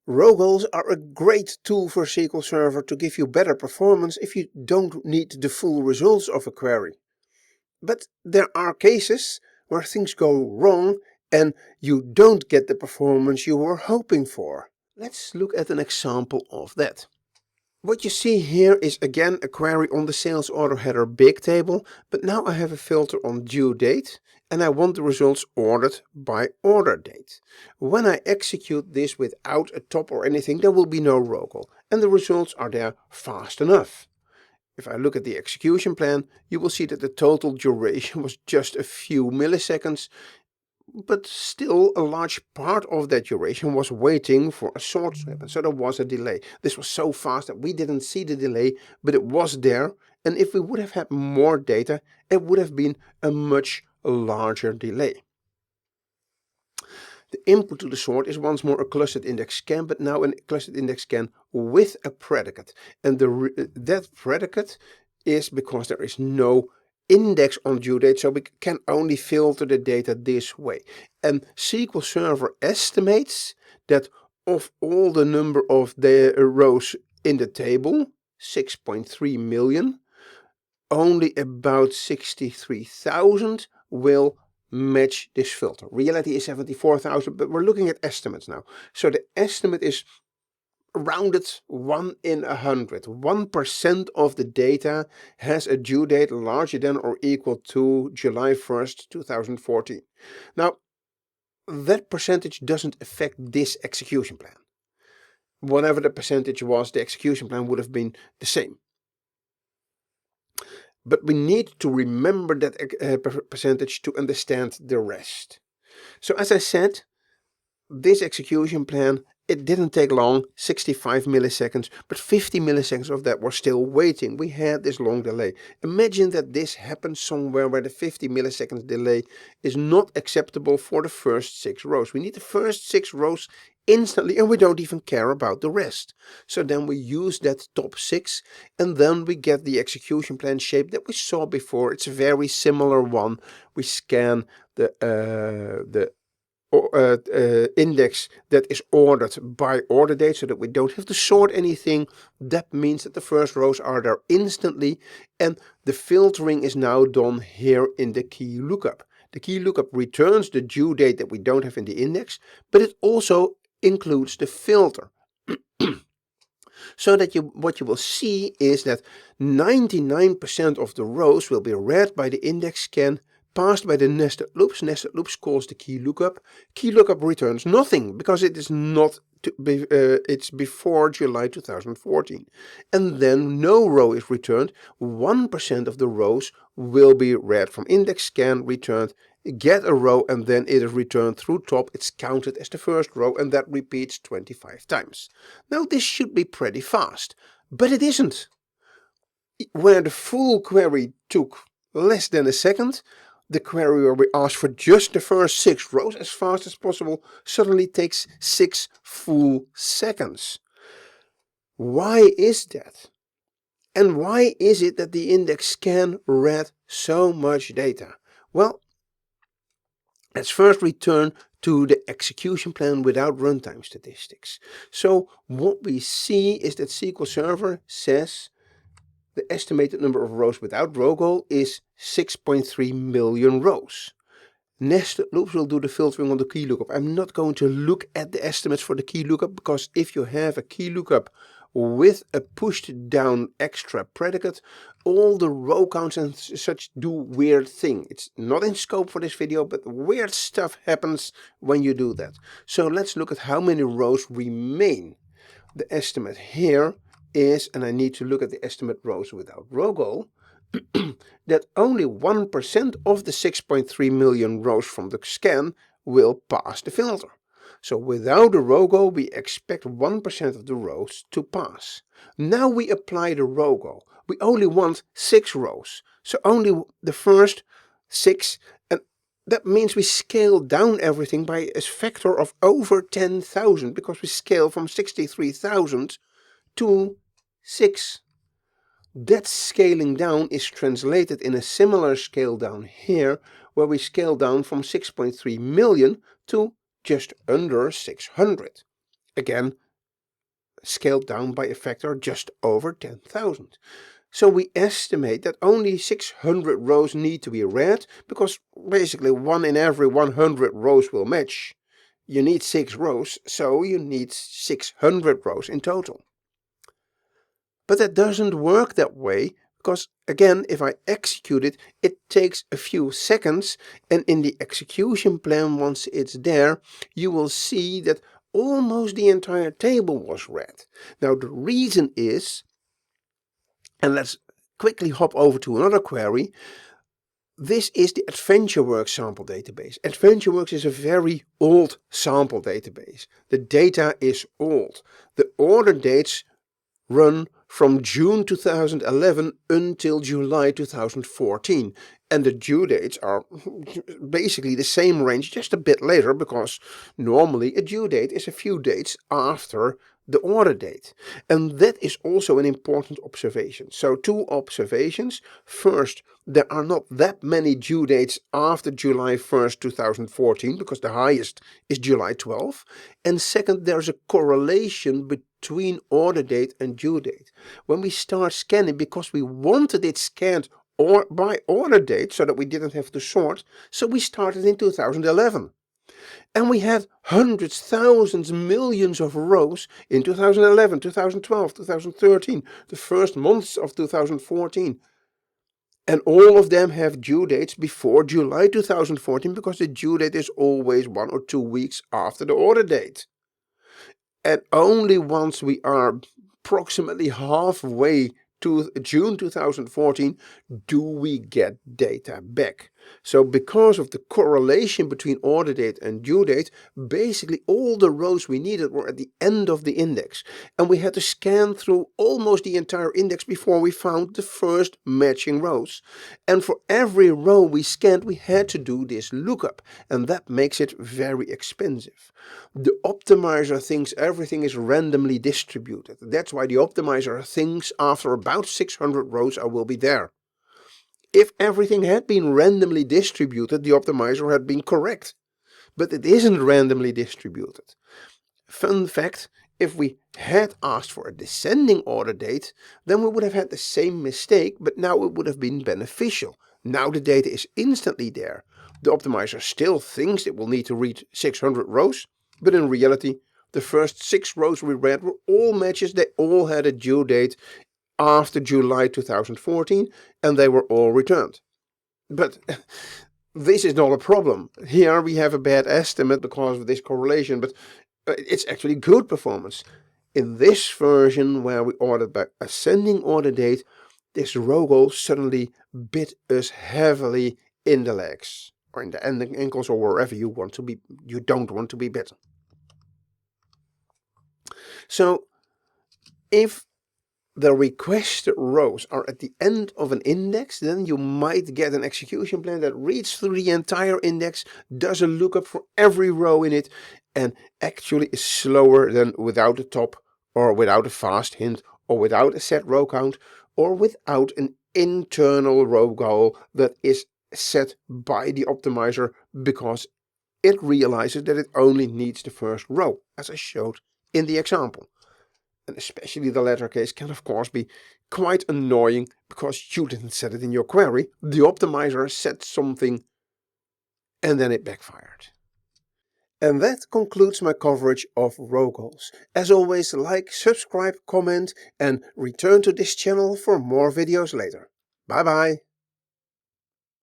Rowgoals are a great tool for SQL Server to give you better performance if you don't need the full results of a query. But there are cases where things go wrong and you don't get the performance you were hoping for. Let's look at an example of that. What you see here is again a query on the sales order header big table, but now I have a filter on due date and I want the results ordered by order date. When I execute this without a top or anything, there will be no rowgoal and the results are there fast enough. If I look at the execution plan, you will see that the total duration was just a few milliseconds, but still a large part of that duration was waiting for a sort to happen, so there was a delay. This was so fast that we didn't see the delay, but it was there, and if we would have had more data, it would have been a much larger delay. The input to the sort is once more a clustered index scan, but now a clustered index scan with a predicate, and that predicate is because there is no index on due date, so we can only filter the data this way. And SQL Server estimates that of all the number of the rows in the table, 6.3 million, only about 63,000 will match this filter. Reality is 74,000, but we're looking at estimates now. So the estimate is rounded 1 in 100. 1% of the data has a due date larger than or equal to July 1st, 2014. Now, that percentage doesn't affect this execution plan. Whatever the percentage was, the execution plan would have been the same. But we need to remember that percentage to understand the rest. So as I said, this execution plan, it didn't take long, 65 milliseconds, but 50 milliseconds of that were still waiting. We had this long delay. Imagine that this happens somewhere where the 50 milliseconds delay is not acceptable for the first 6 rows. We need the first 6 rows instantly and we don't even care about the rest. So then we use that top 6 and then we get the execution plan shape that we saw before. It's a very similar one. We scan the index that is ordered by order date so that we don't have to sort anything. That means that the first rows are there instantly and the filtering is now done here in the key lookup. The key lookup returns the due date that we don't have in the index, but it also includes the filter. So that what you will see is that 99% of the rows will be read by the index scan, passed by the nested loops. Nested loops calls the key lookup. Key lookup returns nothing because it is not it's before July 2014. And then no row is returned. 1% of the rows will be read from index scan, returned, get a row, and then it is returned through top. It's counted as the first row and that repeats 25 times. Now this should be pretty fast, but it isn't. Where the full query took less than a second, the query where we ask for just the first 6 rows as fast as possible suddenly takes 6 full seconds. Why is that? And why is it that the index scan read so much data? Well, let's first return to the execution plan without runtime statistics. So what we see is that SQL Server says the estimated number of rows without rowgoal is 6.3 million rows. Nested loops will do the filtering on the key lookup. I'm not going to look at the estimates for the key lookup because if you have a key lookup with a pushed down extra predicate, all the row counts and such do weird thing. It's not in scope for this video, but weird stuff happens when you do that. So let's look at how many rows remain. The estimate here is, and I need to look at the estimate rows without rowgoal, that only 1% of the 6.3 million rows from the scan will pass the filter. So without a rowgoal, we expect 1% of the rows to pass. Now we apply the rowgoal. We only want 6 rows, so only the first 6, and that means we scale down everything by a factor of over 10,000 because we scale from 63,000 to 6. That scaling down is translated in a similar scale down here, where we scale down from 6.3 million to just under 600. Again, scaled down by a factor just over 10,000. So we estimate that only 600 rows need to be read, because basically 1 in every 100 rows will match. You need 6 rows, so you need 600 rows in total. But that doesn't work that way, because again, if I execute it, it takes a few seconds, and in the execution plan, once it's there, you will see that almost the entire table was read. Now the reason is, and let's quickly hop over to another query. This is the AdventureWorks sample database. AdventureWorks is a very old sample database. The data is old. The order dates run from June 2011 until July 2014. And the due dates are basically the same range, just a bit later, because normally a due date is a few dates after the order date. And that is also an important observation. So 2 observations. First, there are not that many due dates after July 1st, 2014, because the highest is July 12th. And second, there's a correlation between order date and due date. When we start scanning, because we wanted it scanned or by order date so that we didn't have to sort, so we started in 2011. And we had hundreds, thousands, millions of rows in 2011, 2012, 2013, the first months of 2014. And all of them have due dates before July 2014, because the due date is always 1 or 2 weeks after the order date. And only once we are approximately halfway to June 2014 do we get data back. So because of the correlation between order date and due date, basically all the rows we needed were at the end of the index, and we had to scan through almost the entire index before we found the first matching rows. And for every row we scanned, we had to do this lookup, and that makes it very expensive. The optimizer thinks everything is randomly distributed. That's why the optimizer thinks after about 600 rows I will be there. If everything had been randomly distributed, the optimizer had been correct. But it isn't randomly distributed. Fun fact, if we had asked for a descending order date, then we would have had the same mistake, but now it would have been beneficial. Now the data is instantly there. The optimizer still thinks it will need to read 600 rows, but in reality, the first 6 rows we read were all matches. They all had a due date after July 2014, and they were all returned. But this is not a problem. Here we have a bad estimate because of this correlation, but it's actually good performance. In this version, where we ordered by ascending order date, this Rowgoal suddenly bit us heavily in the legs, or in the ankles, or wherever you don't want to be bitten. So if the requested rows are at the end of an index, then you might get an execution plan that reads through the entire index, does a lookup for every row in it, and actually is slower than without a top, or without a fast hint, or without a set row count, or without an internal row goal that is set by the optimizer, because it realizes that it only needs the first row, as I showed in the example. And especially the latter case can of course be quite annoying, because you didn't set it in your query, the optimizer set something and then it backfired. And that concludes my coverage of Rowgoals. As always, like, subscribe, comment, and return to this channel for more videos later. Bye bye!